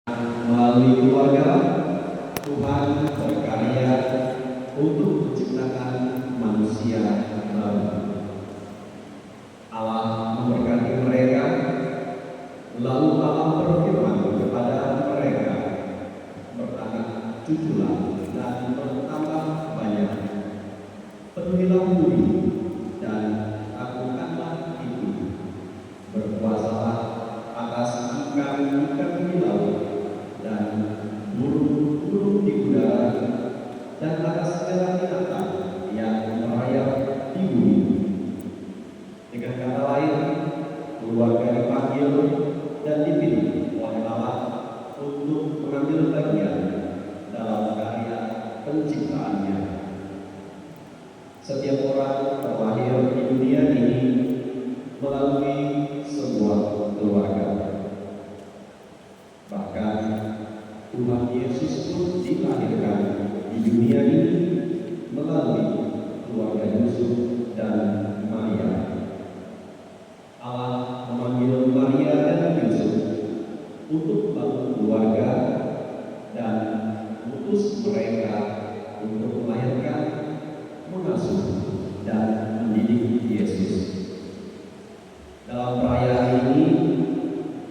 Melalui keluarga, Tuhan berkarya untuk menciptakan manusia baru. Allah memberkati mereka, lalu Allah berfirman kepada mereka, "Bertanah, cuculah dan bertambah banyak, penuhilah bumi dan takutkanlah itu, berkuasalah atas ikan-ikan di laut dan burung-burung di udara dan atas segala binatang yang merayap di bumi." Dengan kata lain, keluarga dipanggil dan dipilih oleh Allah untuk mengambil bagian dalam karya penciptaannya. Setiap orang terlahir di dunia ini melalui sebuah keluarga. Bahkan Tuhan Yesus pun dilahirkan di dunia ini melalui keluarga Yusuf dan Maria. Allah memanggil Maria dan Yusuf untuk membangun keluarga dan mengutus mereka untuk melahirkan, mengasuh, dan mendidik Yesus. Dalam perayaan ini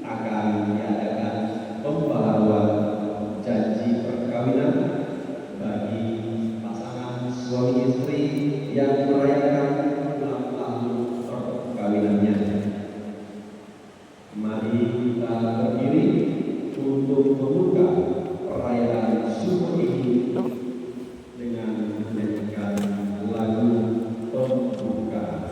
akan diadakan pembaharuan janji perkawinan bagi pasangan suami istri yang merayakan ulang tahun perkawinannya. Mari kita berdiri untuk membuka perayaan syukur ini dengan menyanyikan lagu pembukaan.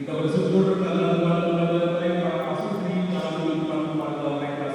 Kita bersyukur karena Tuhan mengajar mereka pasutri dalam kehidupan keluarga mereka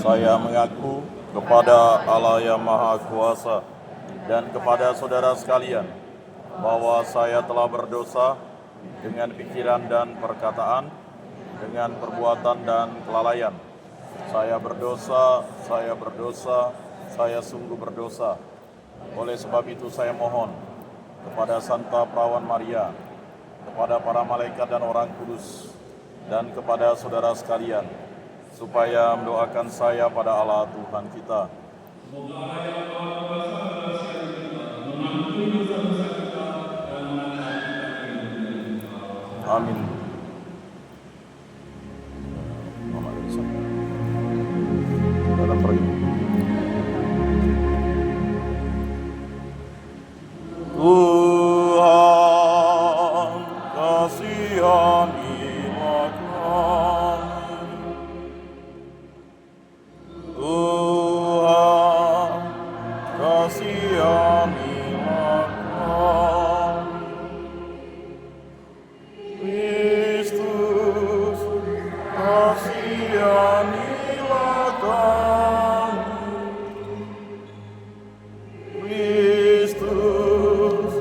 Saya mengaku kepada Allah yang Maha Kuasa dan kepada saudara sekalian bahwa saya telah berdosa dengan pikiran dan perkataan, dengan perbuatan dan kelalaian. Saya berdosa, saya sungguh berdosa. Oleh sebab itu saya mohon kepada Santa Perawan Maria, kepada para malaikat dan orang kudus, dan kepada saudara sekalian, supaya mendoakan saya pada Allah Tuhan kita. Semoga Allah yang Maha Kuasa merahsiakan kita, mengampuni dosa-dosa kita, dan mengangkat kita ke hidup. Amin. Dalam pergi. Tuhan, kasihanilah kami. Tuhan, kasihanilah kami. Kristus, kasihanilah kami. Kristus,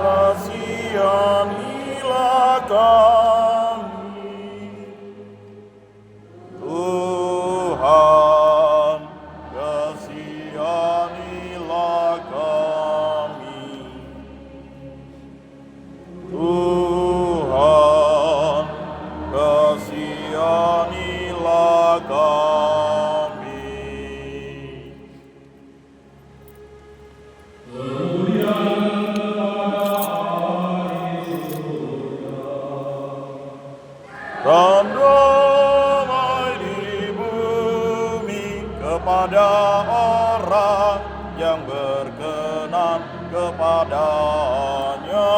kasihanilah kami. Tuhan, kasihanilah kami. Tuhan, kasihanilah kami. Dan damai di bumi kepada orang yang berkenan kepadanya.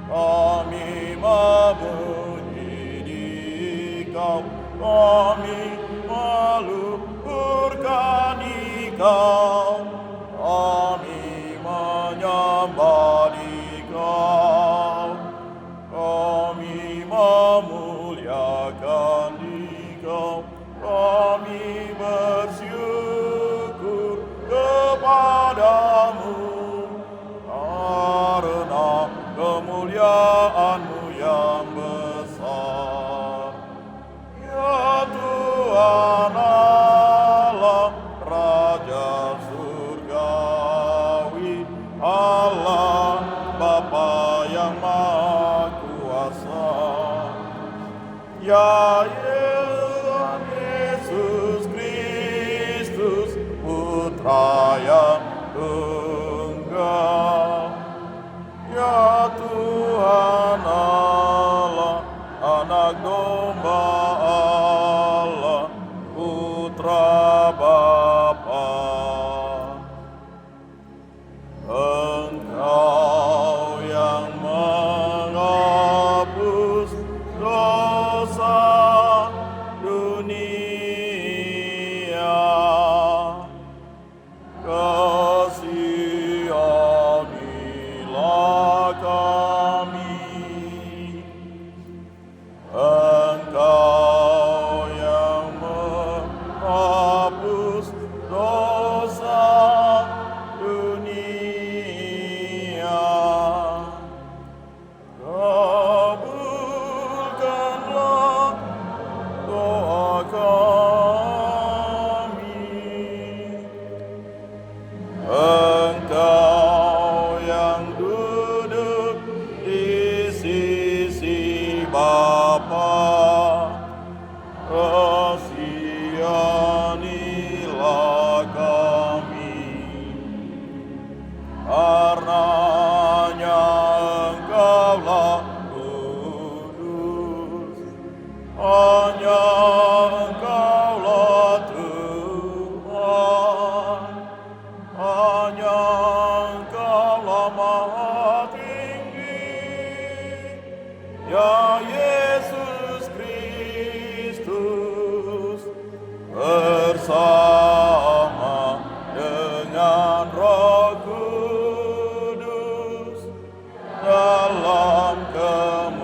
Kami memuji Dikau, kami meluhurkan Dikau, kami menyembah Dikau, kami memuliakan Dikau, kami bersyukur kepadamu karena kemuliaan-Mu yang besar. Ya Tuhan Allah, Raja Surgawi, Allah Bapa yang Maha Kuasa. Ya Yesus Kristus, Putra yang tunggal. Ya Tuhan Allah, Anak Domba Allah, Putra Bapa. Engkau yang menghapus dosa dunia, kasihanilah kami. Engkau yang menghapus dosa dunia, kabulkanlah doa kami. Engkau yang duduk di sisi Bapa, kasihanilah kami. Karenanya Engkaulah kudus, hanya Engkaulah Tuhan, hanya Engkaulah Maha Tinggi. Ya Yesus Kristus, bersama dengan Roh Kudus, dalam kemuliaan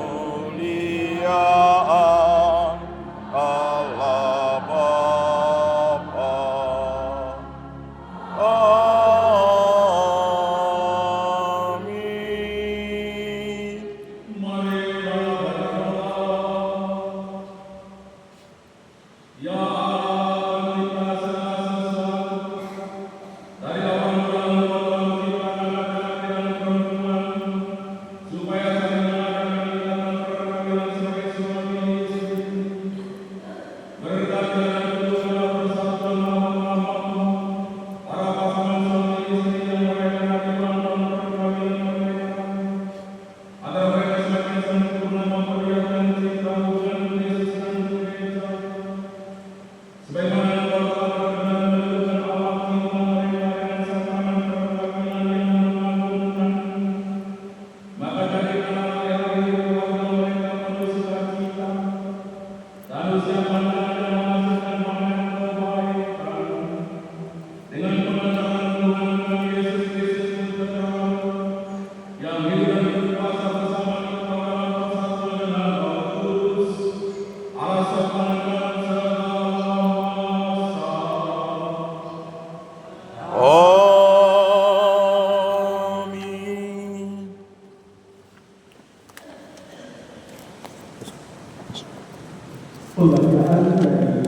Pembacaan dari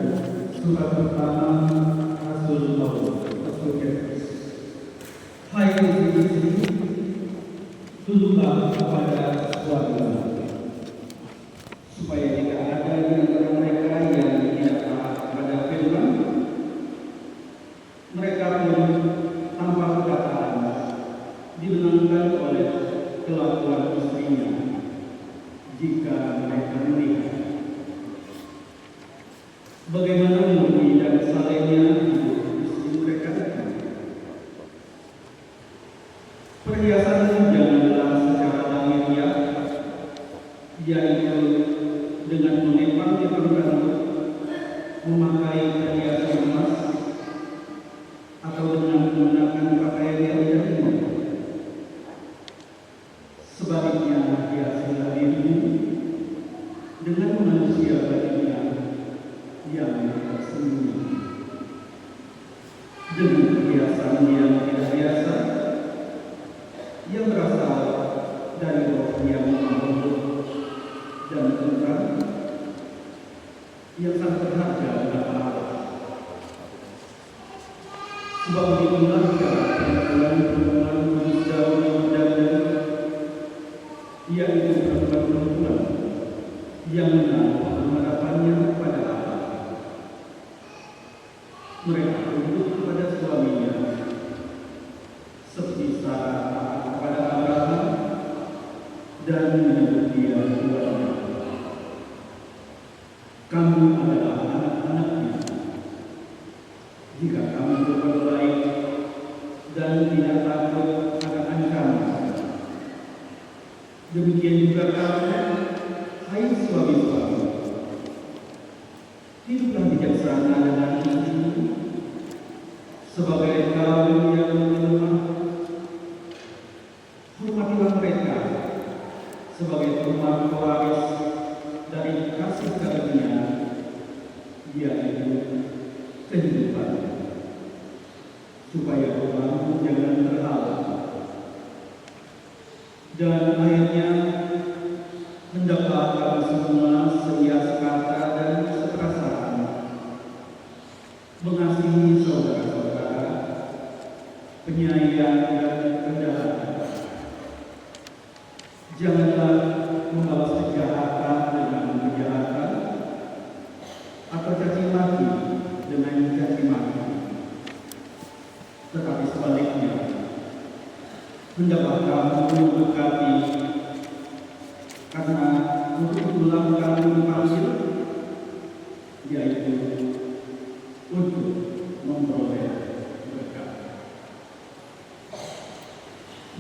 surat pertama Rasul Paulus Rasul Petrus. Hai istri-istri, tunduklah kepada suamimu, supaya jika ada di antara mereka yang tidak taat kepada firman, mereka pun tanpa perkataan dimenangkan oleh kelakuan istrinya jika mereka menikah. Bagaimana murni dan salehnya hidup istri mereka? Perhiasanmu janganlah secara lahiriah, yaitu dengan mengepang-epang rambut, memakai perhiasan emas, atau dengan menggunakan pakaian yang indah. Sebaliknya, hiasilah dirimu dengan manusia baginya yang tersembunyi, dengan perhiasan yang tidak biasa, yang berasal dari roh yang lembut dan tenang, yang sangat berharga di mata Allah. Sebab itulah perempuan-perempuan kudus Daud dan yaitu perempuan-perempuan yang menaruh pengharapannya kepada Allah. Mereka tunduk kepada suaminya, seperti Sarah taat kepada Abraham dan menyebut dia tuannya. Kamu adalah anak-anaknya jika kamu berbuat baik dan tidak takut akan ancaman. Demikian juga kamu, hai suami-suami, hiduplah bijaksana dengan istrimu sebagai kaum yang lemah. Hormatilah mereka sebagai umat pewaris dari kasih karunia, yaitu kehidupan, supaya rumahmu jangan terhalang. Dan akhirnya, hendaklah kamu semua sehias kata dan seperasaan, mengasihi saudara-saudara, penyayang dan rendah hati. Janganlah membalas kejahatan dengan kejahatan, atau caci maki dengan caci maki. Tetapi sebaliknya, hendaklah kamu mendekati, karena untuk itulah kamu dipanggil, yaitu untuk memperoleh berkat.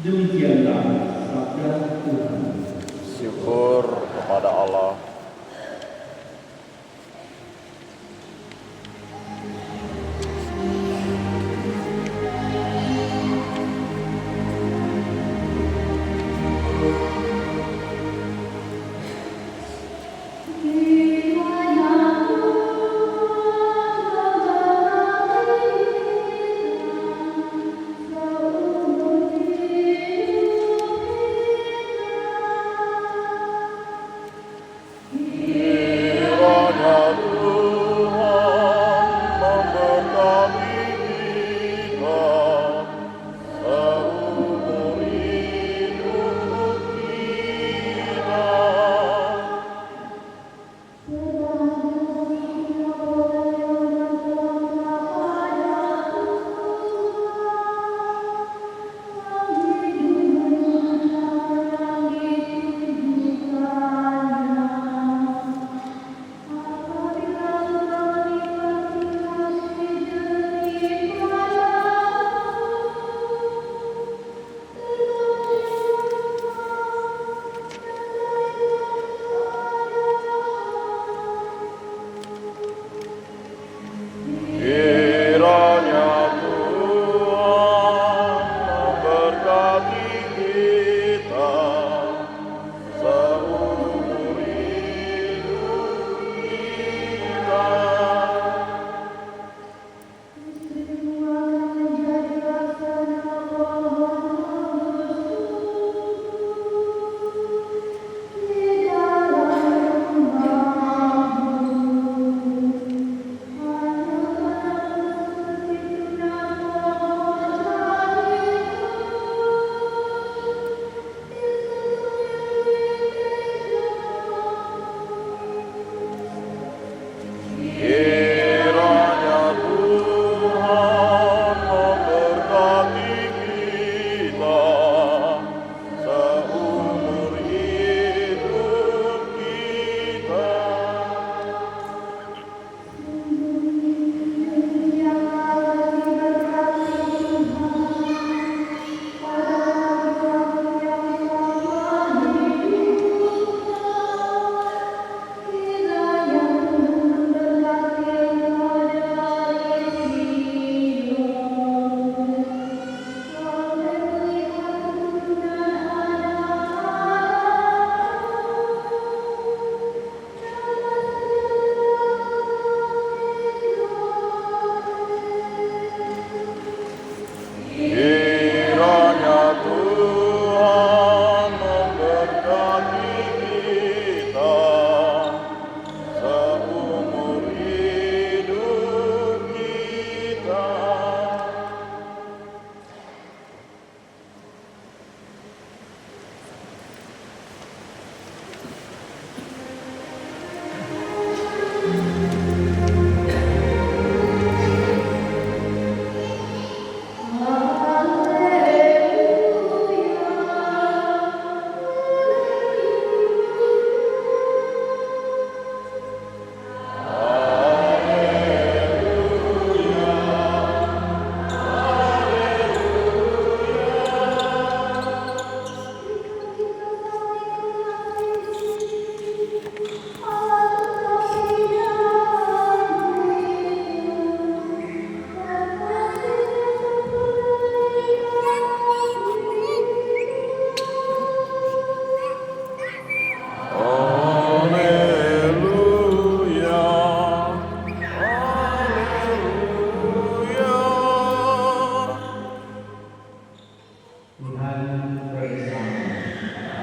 Demikianlah sabda Tuhan. Syukur kepada Allah.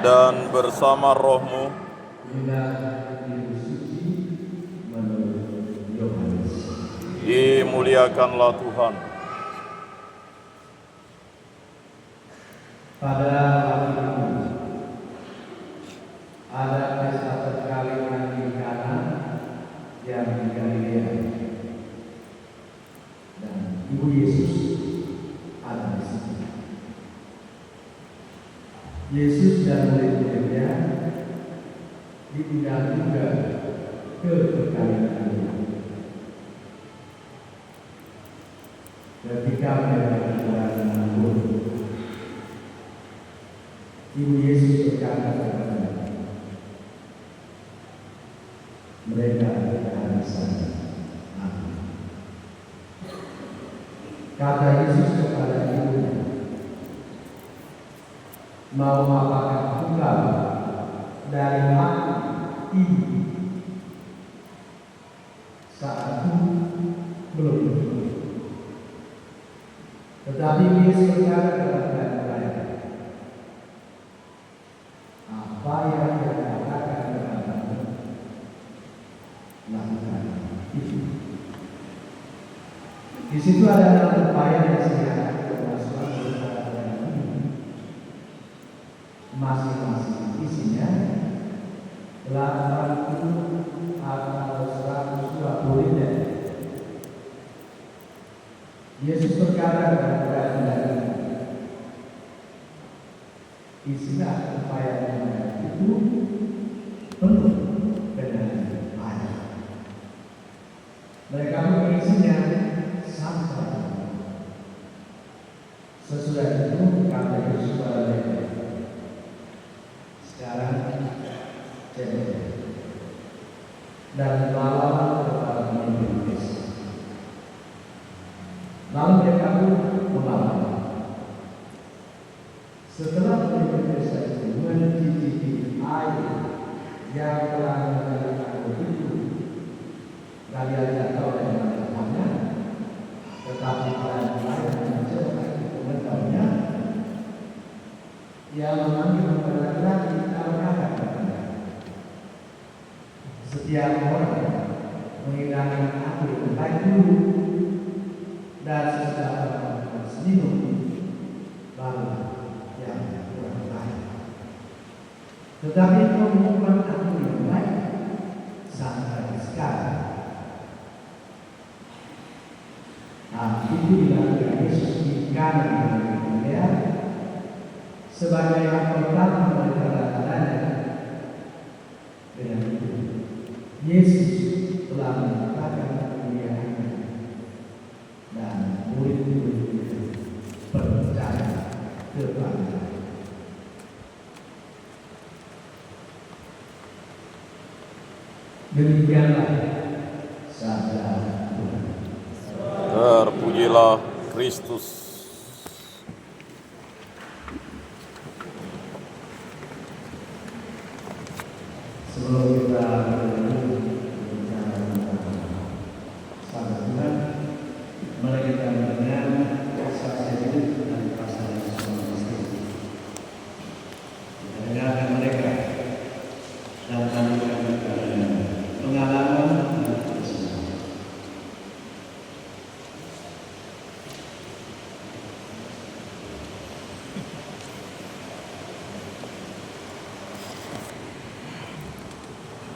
dan bersama rohmu dimuliakanlah Tuhan. Pada waktu itu ada pesta perkawinan di Kana yang di Galilea, dan Ibu Yesus ada di situ. Yesus dan murid-muridnya ditinggal juga ke perkawinan itu. Ketika mereka berada manggung, Ibu Yesus berkata kepada mereka, kehabisan aku. Kata Yesus kepada ibunya, mau apakah engkau dari aku ibu? Saatku belum tiba. Tetapi Yesus berkata kepada mereka, apa yang dia katakan kepadamu, lakukan itu. Di situ ada upaya yang disediakan kepada suatu saudara ini. Masing-masing isinya 80 atau 120 liter. Yesus berkata kepada mereka, isilah upaya itu penuh dengan air. Mereka mengisinya sampai. Sesudah itu kata Yesus kepada mereka, sekarang cek dan bawa kepada pemimpin desa. Lalu mereka pun membawa. Setelah pemimpin desa itu mencicipi air yang telah menjadikan itu, kalian tidak tahu dari mana datangnya, tetapi pelayan-pelayan yang mencoba itu mengetahuinya, ia memanggil kepada laki-laki dan berkata kepada setiap orang menghidangkan api baik dulu, dan sesudah orang minum baru yang kurang baik. Tetapi pengumuman aku yang baik sampai sekarang. Nah, itu dilakukan Yesus di Kana di Galilea sebagai yang pertama dari tanda-tandanya. Dengan itu, Yesus telah menyatakan kemuliaannya dan murid-murid percaya kepada. Demikianlah sabda Tuhan. Terpujilah Kristus. Sebelum kita